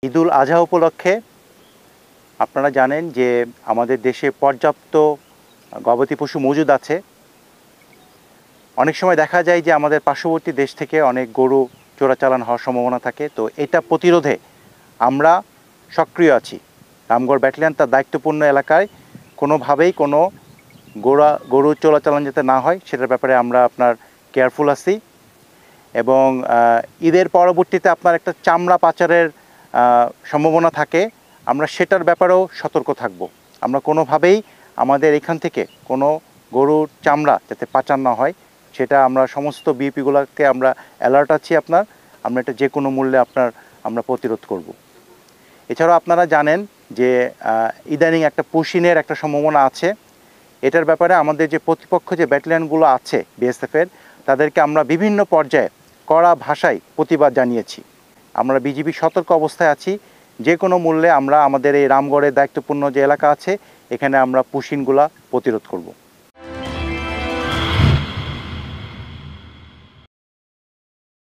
ঈদুল আজহা উপলক্ষে আপনারা জানেন যে আমাদের দেশে পর্যাপ্ত গবাদি পশু মজুদ আছে। অনেক সময় দেখা যায় যে আমাদের পার্শ্ববর্তী দেশ থেকে অনেক গরু চোরাচালান হওয়ার সম্ভাবনা থাকে। তো এটা প্রতিরোধে আমরা সক্রিয় আছি। রামগড় ব্যাটালিয়ন তার দায়িত্বপূর্ণ এলাকায় কোনোভাবেই কোনো গরু চোরাচালান যাতে না হয় সেটার ব্যাপারে আমরা আপনার কেয়ারফুল আছি। এবং ঈদের পরবর্তীতে আপনার একটা চামড়া পাচারের সম্ভাবনা থাকে, আমরা সেটার ব্যাপারেও সতর্ক থাকব। আমরা কোনোভাবেই আমাদের এখান থেকে কোনো গরুর চামড়া যাতে পাচার না হয় সেটা আমরা সমস্ত বিপিগুলোকে আমরা অ্যালার্ট আছি আমরা এটা যে কোনো মূল্যে আমরা প্রতিরোধ করব। এছাড়াও আপনারা জানেন যে ইদানিং একটা পুশিনের একটা সম্ভাবনা আছে। এটার ব্যাপারে আমাদের যে প্রতিপক্ষ যে ব্যাটালিয়নগুলো আছে বিএসএফের, তাদেরকে আমরা বিভিন্ন পর্যায়ে কড়া ভাষায় প্রতিবাদ জানিয়েছি। আমরা বিজিবি সতর্ক অবস্থায় আছি, যে কোনো মূল্যে আমরা আমাদের এই রামগড়ের দায়িত্বপূর্ণ যে এলাকা আছে এখানে আমরা পুশিনগুলা প্রতিরোধ করব।